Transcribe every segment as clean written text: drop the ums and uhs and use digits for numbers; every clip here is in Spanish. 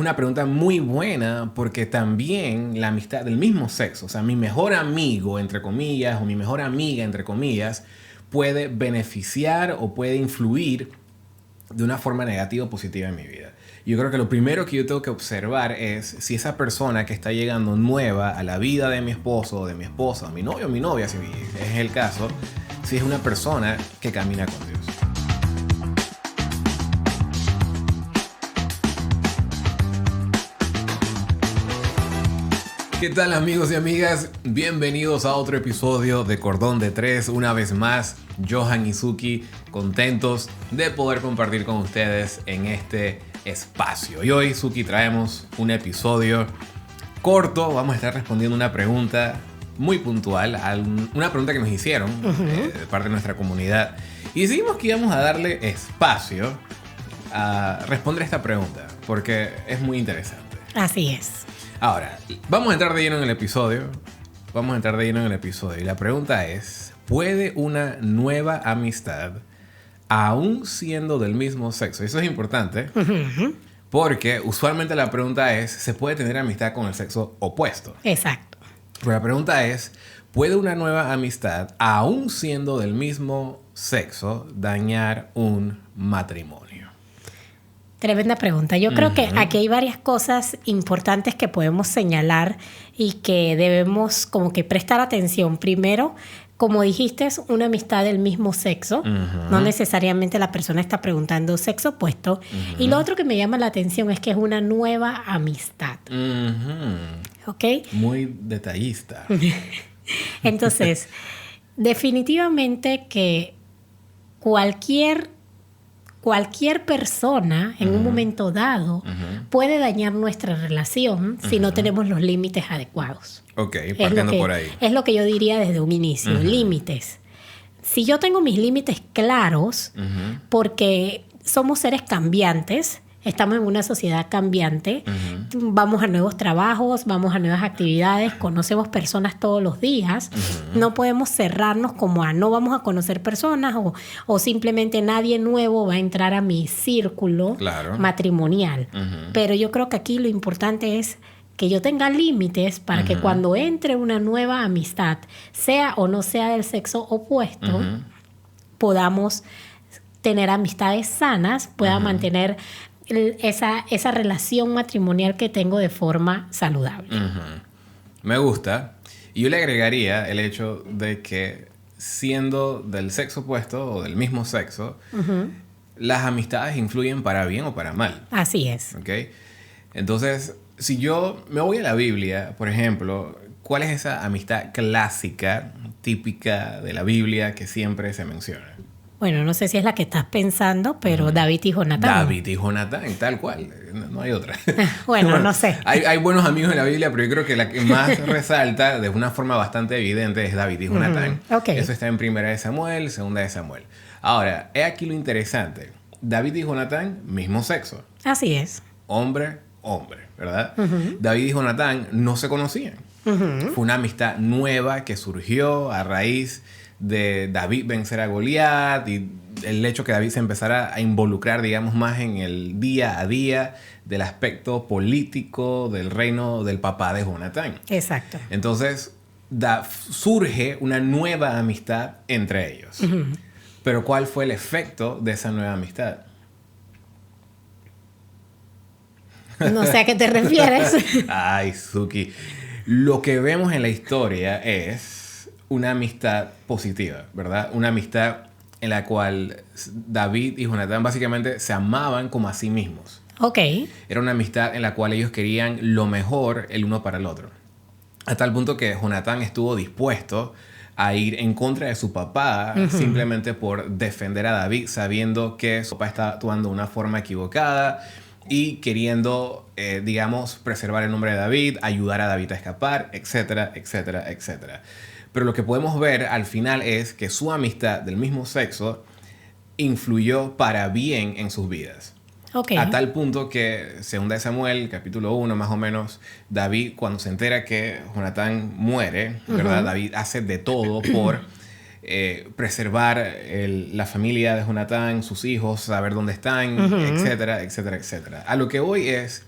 una pregunta muy buena porque también la amistad del mismo sexo, o sea, mi mejor amigo, entre comillas, o mi mejor amiga, entre comillas, puede beneficiar o puede influir de una forma negativa o positiva en mi vida. Yo creo que lo primero que yo tengo que observar es si esa persona que está llegando nueva a la vida de mi esposo o de mi esposa, o mi novio o mi novia, si es el caso, si es una persona que camina con Dios. ¿Qué tal, amigos y amigas? Bienvenidos a otro episodio de Cordón de Tres. Una vez más, Johan y Suki, contentos de poder compartir con ustedes en este espacio. Y hoy, Suki, traemos un episodio corto. Vamos a estar respondiendo una pregunta muy puntual, una pregunta que nos hicieron de parte de nuestra comunidad. Y decidimos que íbamos a darle espacio a responder esta pregunta, porque es muy interesante. Así es. Ahora, vamos a entrar de lleno en el episodio. Y la pregunta es, ¿puede una nueva amistad, aún siendo del mismo sexo? Eso es importante, porque usualmente la pregunta es, ¿se puede tener amistad con el sexo opuesto? Exacto. Pero la pregunta es, ¿puede una nueva amistad, aún siendo del mismo sexo, dañar un matrimonio? Tremenda pregunta. Yo creo que aquí hay varias cosas importantes que podemos señalar y que debemos como que prestar atención. Primero, como dijiste, es una amistad del mismo sexo. No necesariamente la persona está preguntando sexo opuesto. Y lo otro que me llama la atención es que es una nueva amistad. ¿Ok? Muy detallista. Entonces, definitivamente que cualquier persona en un momento dado puede dañar nuestra relación si no tenemos los límites adecuados. Ok, partiendo por ahí. Es lo que yo diría desde un inicio, límites. Si yo tengo mis límites claros, porque somos seres cambiantes, estamos en una sociedad cambiante, vamos a nuevos trabajos, vamos a nuevas actividades, conocemos personas todos los días. No podemos cerrarnos como a no vamos a conocer personas o simplemente nadie nuevo va a entrar a mi círculo matrimonial. Pero yo creo que aquí lo importante es que yo tenga límites para que cuando entre una nueva amistad, sea o no sea del sexo opuesto, podamos tener amistades sanas, pueda mantener esa relación matrimonial que tengo de forma saludable. Me gusta. Y yo le agregaría el hecho de que siendo del sexo opuesto o del mismo sexo, las amistades influyen para bien o para mal. Así es. ¿Okay? Entonces, si yo me voy a la Biblia, por ejemplo, ¿cuál es esa amistad clásica, típica de la Biblia que siempre se menciona? Bueno, no sé si es la que estás pensando, pero David y Jonatán. David y Jonatán, tal cual. No hay otra. Bueno, no sé. Hay buenos amigos en la Biblia, pero yo creo que la que más resalta de una forma bastante evidente es David y Jonatán. Okay. Eso está en 1 de Samuel, 2 de Samuel. Ahora, he aquí lo interesante. David y Jonatán, mismo sexo. Así es. Hombre, ¿verdad? David y Jonatán no se conocían. Fue una amistad nueva que surgió a raíz de David vencer a Goliat y el hecho que David se empezara a involucrar, digamos, más en el día a día del aspecto político del reino del papá de Jonatán. Exacto. Entonces, surge una nueva amistad entre ellos. Pero ¿cuál fue el efecto de esa nueva amistad? No sé a qué te refieres. Ay, Suki. Lo que vemos en la historia es una amistad positiva, ¿verdad? Una amistad en la cual David y Jonatán básicamente se amaban como a sí mismos. Ok. Era una amistad en la cual ellos querían lo mejor el uno para el otro. A tal punto que Jonatán estuvo dispuesto a ir en contra de su papá simplemente por defender a David, sabiendo que su papá estaba actuando de una forma equivocada y queriendo, digamos, preservar el nombre de David, ayudar a David a escapar, etcétera, etcétera, etcétera. Pero lo que podemos ver al final es que su amistad del mismo sexo influyó para bien en sus vidas. Okay. A tal punto que, según de Samuel, capítulo 1 más o menos, David, cuando se entera que Jonatán muere, ¿verdad? David hace de todo por preservar la familia de Jonatán, sus hijos, saber dónde están, etcétera, etcétera, etcétera. A lo que voy es,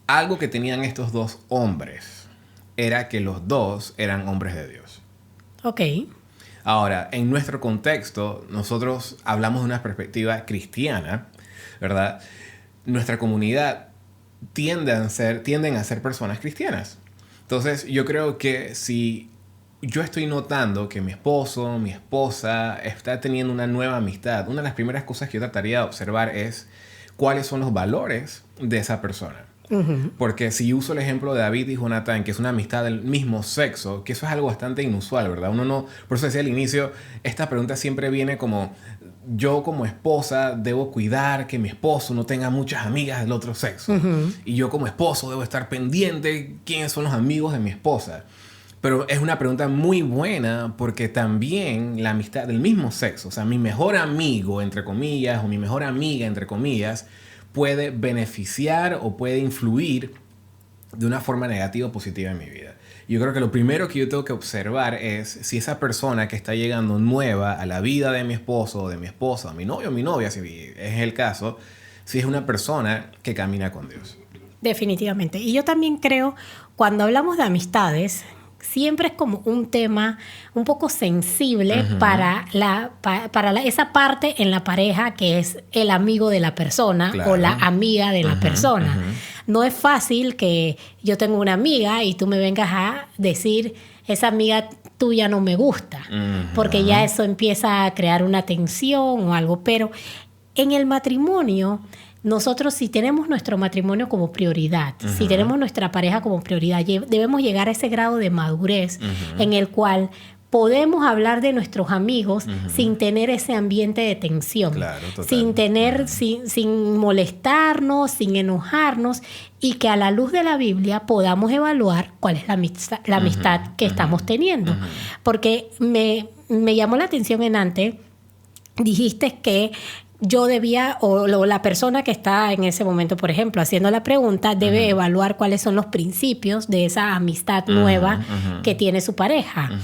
Algo que tenían estos dos hombres era que los dos eran hombres de Dios. Ok. Ahora, en nuestro contexto, nosotros hablamos de una perspectiva cristiana, ¿verdad? Nuestra comunidad tienden a ser personas cristianas. Entonces, yo creo que si yo estoy notando que mi esposo, mi esposa está teniendo una nueva amistad, una de las primeras cosas que yo trataría de observar es cuáles son los valores de esa persona. Uh-huh. Porque si uso el ejemplo de David y Jonatán, que es una amistad del mismo sexo, que eso es algo bastante inusual, ¿verdad? Uno no, por eso decía al inicio, esta pregunta siempre viene como, yo como esposa debo cuidar que mi esposo no tenga muchas amigas del otro sexo. Uh-huh. Y yo como esposo debo estar pendiente quiénes son los amigos de mi esposa. Pero es una pregunta muy buena porque también la amistad del mismo sexo, o sea, mi mejor amigo, entre comillas, o mi mejor amiga, entre comillas, puede beneficiar o puede influir de una forma negativa o positiva en mi vida. Yo creo que lo primero que yo tengo que observar es si esa persona que está llegando nueva a la vida de mi esposo, o de mi esposa, o mi novio o mi novia, si es el caso, si es una persona que camina con Dios. Definitivamente. Y yo también creo, cuando hablamos de amistades, siempre es como un tema un poco sensible uh-huh. para esa parte en la pareja que es el amigo de la persona, claro, o la amiga de la uh-huh, persona. Uh-huh. No es fácil que yo tengo una amiga y tú me vengas a decir, esa amiga tuya no me gusta, uh-huh. porque ya eso empieza a crear una tensión o algo. Pero en el matrimonio, nosotros, si tenemos nuestro matrimonio como prioridad, uh-huh. si tenemos nuestra pareja como prioridad, debemos llegar a ese grado de madurez uh-huh. en el cual podemos hablar de nuestros amigos uh-huh. sin tener ese ambiente de tensión, claro, sin tener, uh-huh. sin molestarnos, sin enojarnos, y que a la luz de la Biblia podamos evaluar cuál es la amistad uh-huh. que uh-huh. estamos teniendo. Uh-huh. Porque me llamó la atención en antes, dijiste que yo debía, o la persona que está en ese momento, por ejemplo, haciendo la pregunta, debe uh-huh. evaluar cuáles son los principios de esa amistad uh-huh. nueva uh-huh. que tiene su pareja. Uh-huh.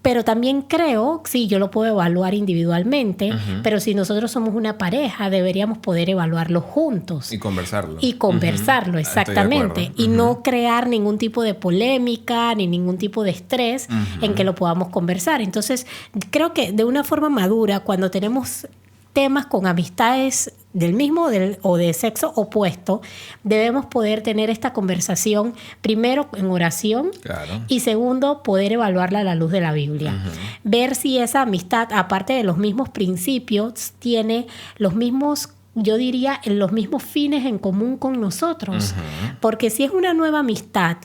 Pero también creo, sí, yo lo puedo evaluar individualmente, uh-huh. pero si nosotros somos una pareja, deberíamos poder evaluarlo juntos. Y conversarlo. Y conversarlo, uh-huh. exactamente. Y uh-huh. no crear ningún tipo de polémica ni ningún tipo de estrés uh-huh. en que lo podamos conversar. Entonces, creo que de una forma madura, cuando tenemos temas con amistades del mismo o de sexo opuesto, debemos poder tener esta conversación primero en oración, claro, y segundo, poder evaluarla a la luz de la Biblia. Uh-huh. Ver si esa amistad, aparte de los mismos principios, tiene los mismos, yo diría, los mismos fines en común con nosotros. Uh-huh. Porque si es una nueva amistad,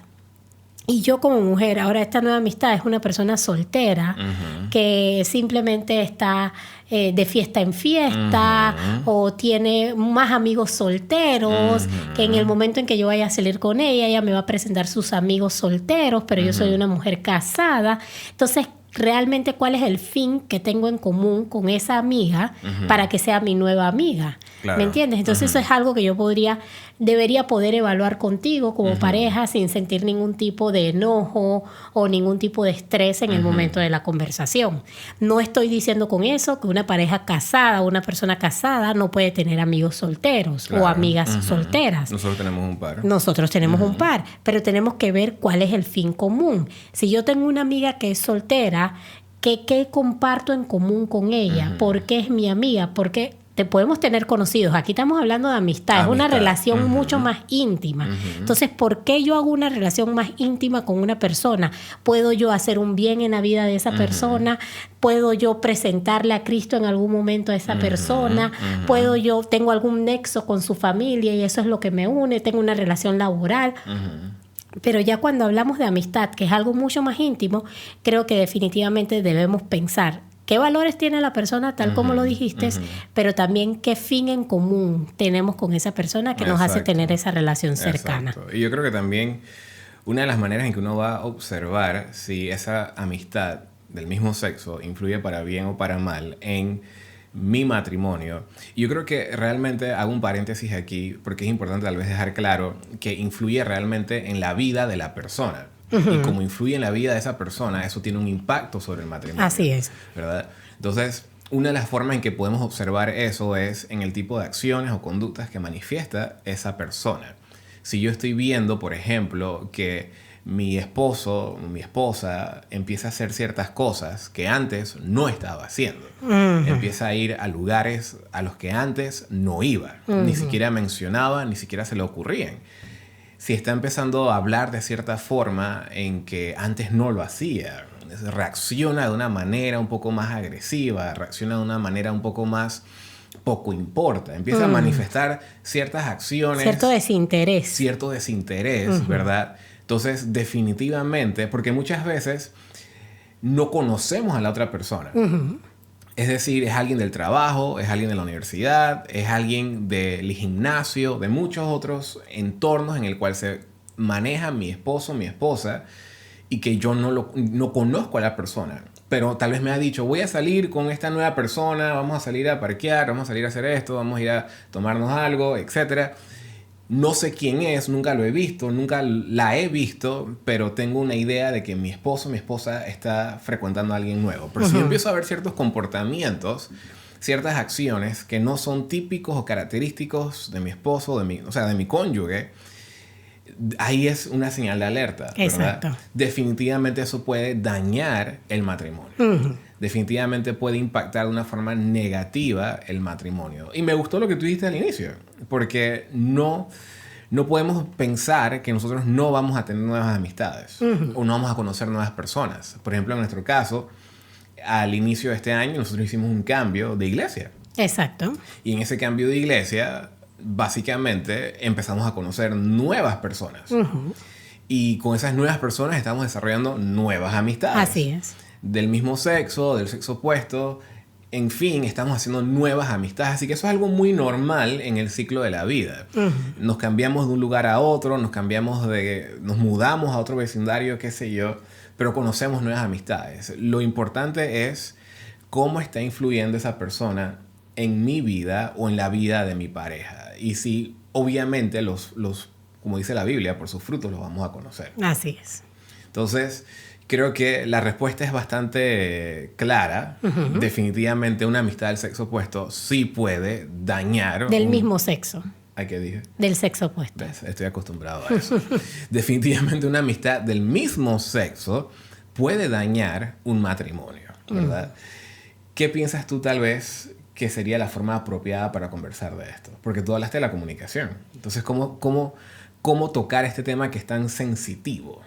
y yo como mujer, ahora esta nueva amistad es una persona soltera uh-huh. que simplemente está de fiesta en fiesta uh-huh. o tiene más amigos solteros uh-huh. que en el momento en que yo vaya a salir con ella me va a presentar sus amigos solteros, pero uh-huh. yo soy una mujer casada. Entonces, realmente, ¿cuál es el fin que tengo en común con esa amiga uh-huh. para que sea mi nueva amiga? Claro. ¿Me entiendes? Entonces, uh-huh. eso es algo que yo debería poder evaluar contigo como uh-huh. pareja sin sentir ningún tipo de enojo o ningún tipo de estrés en uh-huh. el momento de la conversación. No estoy diciendo con eso que una pareja casada o una persona casada no puede tener amigos solteros, claro, o amigas uh-huh. solteras. Nosotros tenemos un par. Nosotros tenemos uh-huh. un par, pero tenemos que ver cuál es el fin común. Si yo tengo una amiga que es soltera, ¿qué comparto en común con ella? Uh-huh. ¿Por qué es mi amiga? Porque te podemos tener conocidos. Aquí estamos hablando de amistad. Es una relación uh-huh. mucho más íntima. Uh-huh. Entonces, ¿por qué yo hago una relación más íntima con una persona? ¿Puedo yo hacer un bien en la vida de esa uh-huh. persona? ¿Puedo yo presentarle a Cristo en algún momento a esa uh-huh. persona? Uh-huh. ¿Tengo algún nexo con su familia y eso es lo que me une? ¿Tengo una relación laboral? Uh-huh. Pero ya cuando hablamos de amistad, que es algo mucho más íntimo, creo que definitivamente debemos pensar qué valores tiene la persona, tal uh-huh, como lo dijiste, uh-huh. pero también qué fin en común tenemos con esa persona que nos hace tener esa relación cercana. Exacto. Y yo creo que también una de las maneras en que uno va a observar si esa amistad del mismo sexo influye para bien o para mal en mi matrimonio. Y yo creo que realmente hago un paréntesis aquí porque es importante tal vez dejar claro que influye realmente en la vida de la persona. Uh-huh. Y como influye en la vida de esa persona, eso tiene un impacto sobre el matrimonio. Así es. ¿Verdad? Entonces, una de las formas en que podemos observar eso es en el tipo de acciones o conductas que manifiesta esa persona. Si yo estoy viendo, por ejemplo, que mi esposo, mi esposa empieza a hacer ciertas cosas que antes no estaba haciendo. Empieza a ir a lugares a los que antes no iba. Ni siquiera mencionaba, ni siquiera se le ocurrían. Si está empezando a hablar de cierta forma en que antes no lo hacía, reacciona de una manera un poco más agresiva, reacciona de una manera un poco más poco importa, empieza a manifestar ciertas acciones. Cierto desinterés. Cierto desinterés, ¿verdad? Entonces, definitivamente, porque muchas veces no conocemos a la otra persona. Es decir, es alguien del trabajo, es alguien de la universidad, es alguien del gimnasio, de muchos otros entornos en el cual se maneja mi esposo, mi esposa, y que yo no conozco a la persona. Pero tal vez me ha dicho, voy a salir con esta nueva persona, vamos a salir a parquear, vamos a salir a hacer esto, vamos a ir a tomarnos algo, etc. No sé quién es, nunca lo he visto, nunca la he visto, pero tengo una idea de que mi esposo, mi esposa está frecuentando a alguien nuevo. Pero si yo empiezo a ver ciertos comportamientos, ciertas acciones que no son típicos o característicos de mi esposo, o sea, de mi cónyuge, ahí es una señal de alerta, ¿verdad? Exacto. Definitivamente eso puede dañar el matrimonio. Definitivamente puede impactar de una forma negativa el matrimonio. Y me gustó lo que tú dijiste al inicio, porque no podemos pensar que nosotros no vamos a tener nuevas amistades o no vamos a conocer nuevas personas. Por ejemplo, en nuestro caso, al inicio de este año nosotros hicimos un cambio de iglesia. Exacto. Y en ese cambio de iglesia, básicamente empezamos a conocer nuevas personas. Y con esas nuevas personas estamos desarrollando nuevas amistades. Así es. Del mismo sexo, del sexo opuesto. En fin, estamos haciendo nuevas amistades. Así que eso es algo muy normal en el ciclo de la vida. Nos cambiamos de un lugar a otro, nos mudamos a otro vecindario, qué sé yo, pero conocemos nuevas amistades. Lo importante es cómo está influyendo esa persona en mi vida o en la vida de mi pareja. Y si, obviamente, como dice la Biblia, por sus frutos los vamos a conocer. Así es. Entonces, creo que la respuesta es bastante clara. Definitivamente una amistad del sexo opuesto sí puede dañar... Del mismo sexo. ¿A qué dije? Del sexo opuesto. ¿Ves? Estoy acostumbrado a eso. Definitivamente una amistad del mismo sexo puede dañar un matrimonio, ¿verdad? ¿Qué piensas tú tal vez que sería la forma apropiada para conversar de esto? Porque tú hablaste de la comunicación. Entonces, ¿cómo tocar este tema que es tan sensitivo?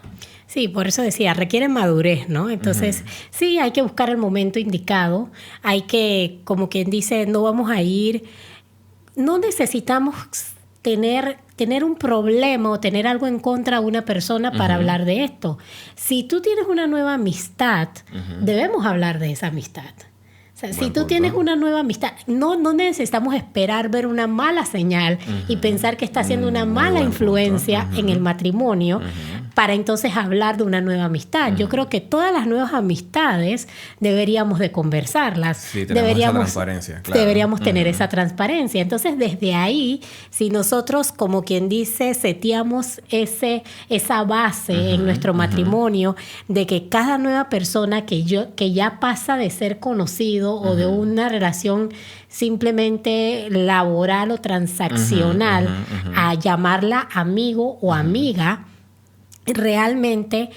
Sí, por eso decía, requiere madurez, ¿no? Entonces, sí, hay que buscar el momento indicado. Hay que, como quien dice, no vamos a ir... No necesitamos tener un problema o tener algo en contra de una persona para hablar de esto. Si tú tienes una nueva amistad, debemos hablar de esa amistad. O sea, si tú tienes una nueva amistad, no necesitamos esperar ver una mala señal y pensar que está haciendo una mala influencia en el matrimonio para entonces hablar de una nueva amistad. Yo creo que todas las nuevas amistades deberíamos de conversarlas. Sí, esa transparencia, claro. Deberíamos tener esa transparencia. Entonces, desde ahí, si nosotros, como quien dice, seteamos esa base en nuestro matrimonio de que cada nueva persona que ya pasa de ser conocido o de una relación simplemente laboral o transaccional a llamarla amigo o amiga, realmente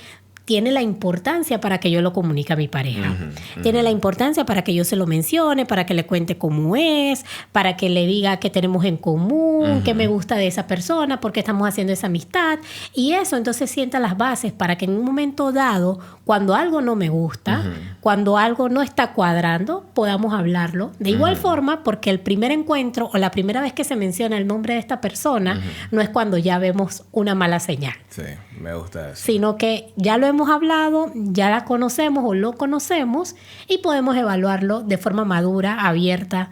tiene la importancia para que yo lo comunique a mi pareja. Tiene la importancia para que yo se lo mencione, para que le cuente cómo es, para que le diga qué tenemos en común, qué me gusta de esa persona, por qué estamos haciendo esa amistad. Y eso entonces sienta las bases para que en un momento dado, cuando algo no me gusta, cuando algo no está cuadrando, podamos hablarlo. De igual forma, porque el primer encuentro o la primera vez que se menciona el nombre de esta persona no es cuando ya vemos una mala señal. Sí, me gusta eso. Sino que ya lo hemos hablado, ya la conocemos o lo conocemos y podemos evaluarlo de forma madura, abierta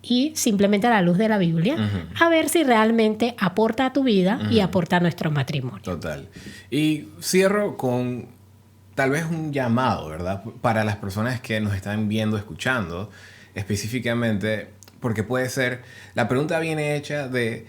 y simplemente a la luz de la Biblia, a ver si realmente aporta a tu vida y aporta a nuestro matrimonio. Total. Y cierro con tal vez un llamado, ¿verdad? Para las personas que nos están viendo, escuchando, específicamente, porque puede ser, la pregunta viene hecha de,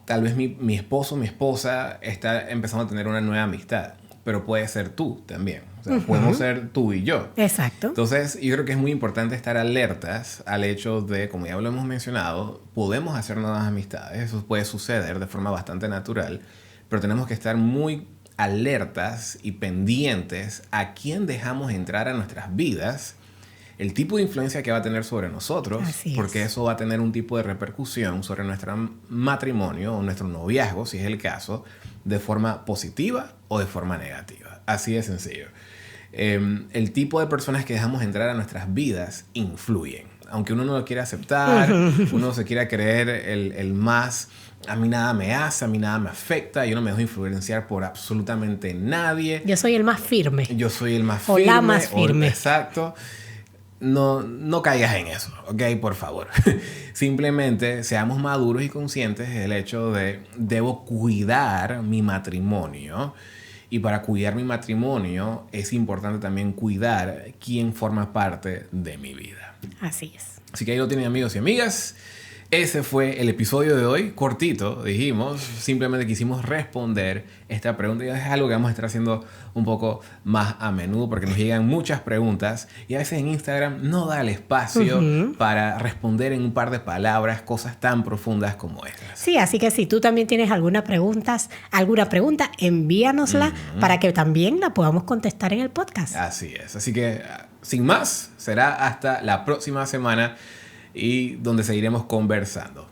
tal vez mi esposo, mi esposa está empezando a tener una nueva amistad, pero puede ser tú también. O sea, podemos ser tú y yo. Exacto. Entonces, yo creo que es muy importante estar alertas al hecho de, como ya lo hemos mencionado, podemos hacer nuevas amistades. Eso puede suceder de forma bastante natural. pero tenemos que estar muy alertas y pendientes a quién dejamos entrar a nuestras vidas, el tipo de influencia que va a tener sobre nosotros, porque eso va a tener un tipo de repercusión sobre nuestro matrimonio o nuestro noviazgo, si es el caso, de forma positiva o de forma negativa. Así de sencillo. El tipo de personas que dejamos entrar a nuestras vidas influyen. Aunque uno no lo quiera aceptar, uno se quiera creer el más... A mí nada me hace, a mí nada me afecta, yo no me dejo influenciar por absolutamente nadie. Yo soy el más firme. Yo soy el más firme. O la más firme. Exacto. No caigas en eso, ¿ok? Por favor. Simplemente seamos maduros y conscientes del hecho de debo cuidar mi matrimonio. Y para cuidar mi matrimonio es importante también cuidar quién forma parte de mi vida. Así es. Así que ahí lo tienen, amigos y amigas. Ese fue el episodio de hoy, cortito, dijimos. Simplemente quisimos responder esta pregunta y es algo que vamos a estar haciendo un poco más a menudo porque nos llegan muchas preguntas y a veces en Instagram no da el espacio para responder en un par de palabras cosas tan profundas como estas. Sí, así que si tú también tienes alguna pregunta, envíanosla para que también la podamos contestar en el podcast. Así es. Así que, sin más, será hasta la próxima semana y donde seguiremos conversando.